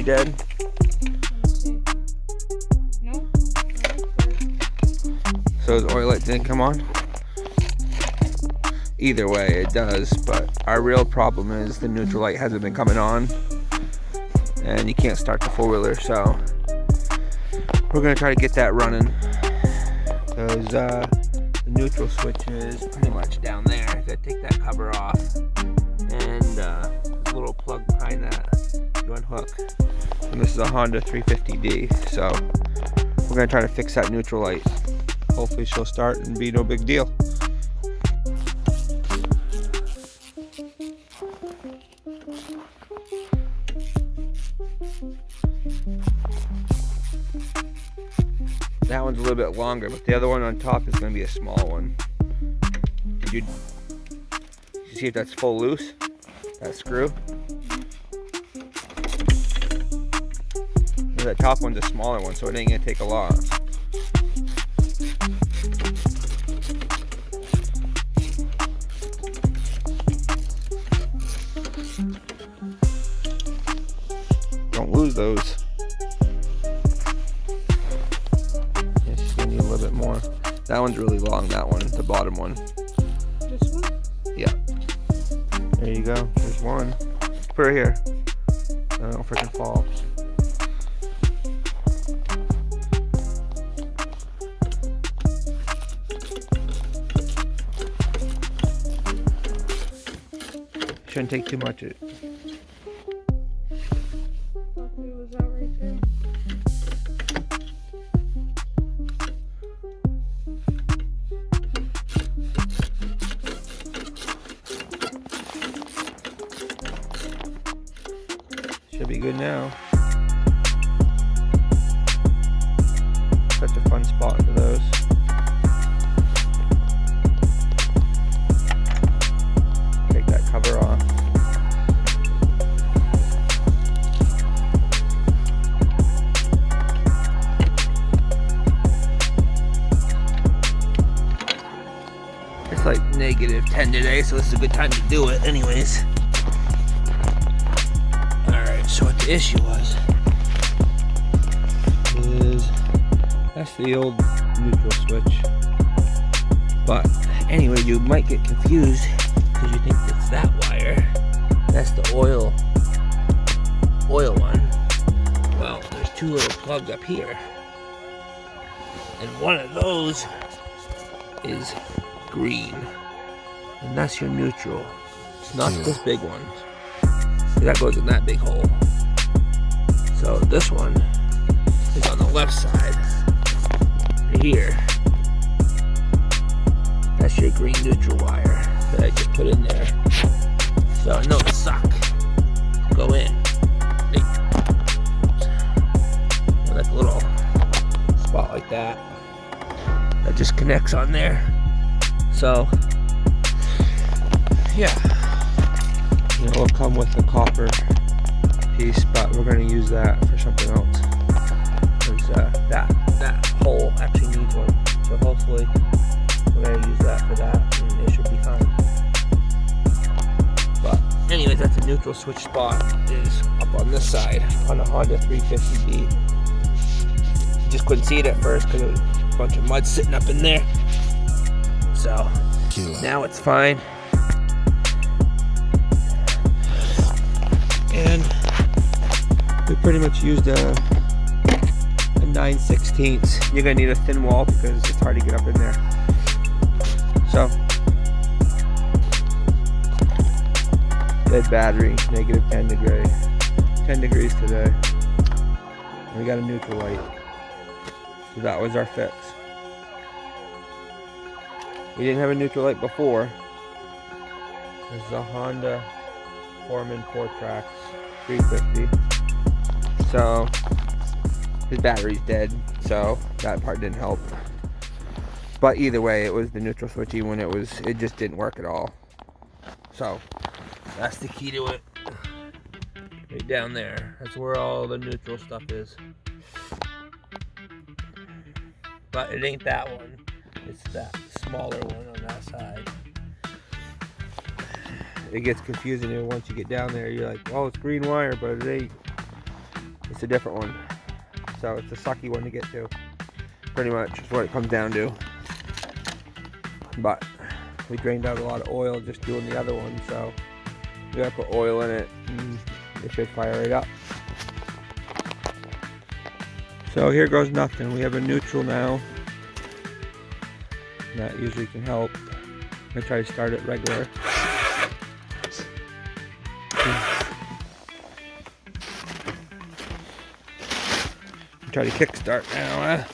dead? No. So the oil light didn't come on? Either way, it does, but our real problem is the neutral light hasn't been coming on, and you can't start the four-wheeler, so we're gonna try to get that running, because the neutral switch is pretty much down there. You gotta take that cover off, and there's a little plug behind that you unhook. And this is a Honda 350D, so we're gonna try to fix that neutral light. Hopefully she'll start and be no big deal. That one's a little bit longer, but the other one on top is going to be a small one. Did you see if that's full loose? That screw? That top one's a smaller one, so it ain't going to take a lot. Don't lose those. More. That one's really long, that one, the bottom one. This one? Yeah. There you go. There's one. Put her here. I don't know if I can fall. Shouldn't take too much. Thought it was out right there. Should be good now. Such a fun spot for those. Take that cover off. It's like -10 today, so this is a good time to do it anyways. So what the issue was is that's the old neutral switch, but anyway, you might get confused because you think it's that wire. That's the oil one. Well, there's two little plugs up here, and one of those is green, and that's your neutral. It's not this big one. That goes in that big hole. So this one is on the left side. Right here. That's your green neutral wire that I just put in there. So no suck. Go in. Like a little spot like that. That just connects on there. So yeah. It'll come with a copper piece, but we're going to use that for something else. Because that hole actually needs one. So hopefully we're going to use that for that, and it should be fine. But anyways, that's a neutral switch spot. Is up on this side on a Honda 350D. Just couldn't see it at first because there was a bunch of mud sitting up in there. So now it's fine. And we pretty much used a 9/16. You're gonna need a thin wall because it's hard to get up in there. So, dead battery, -10 degree, 10 degrees today. And we got a neutral light. So that was our fix. We didn't have a neutral light before. This is a Honda Foreman 4Trax 350. So his battery's dead, so that part didn't help. But either way, it was the neutral switch. Even when it just didn't work at all. So that's the key to it. Right down there. That's where all the neutral stuff is. But it ain't that one. It's that smaller one on that side. It gets confusing, and once you get down there, you're like, oh, it's green wire, but it ain't. It's a different one. So it's a sucky one to get to. Pretty much is what it comes down to. But we drained out a lot of oil just doing the other one, so we gotta put oil in it and it should fire right up. So here goes nothing. We have a neutral now. That usually can help. I'm gonna try to start it regular. Try to kickstart now.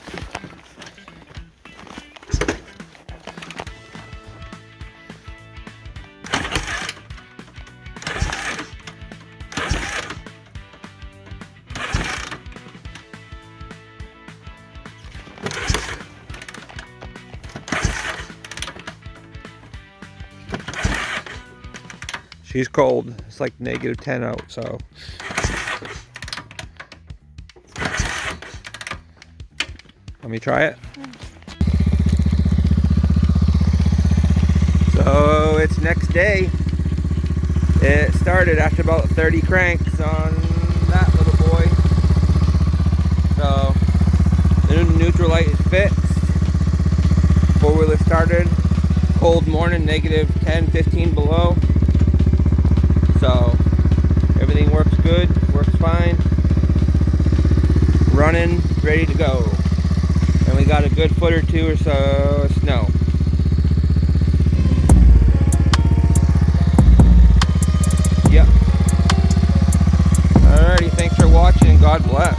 She's cold. It's like -10 out, so. Let me try it. So it's next day. It started after about 30 cranks on that little boy. So the neutral light is fixed. Four-wheeler started. Cold morning, -10, 15 below. So everything works good, works fine. Running, ready to go. And we got a good foot or two or so of snow. Yep. Alrighty, thanks for watching. God bless.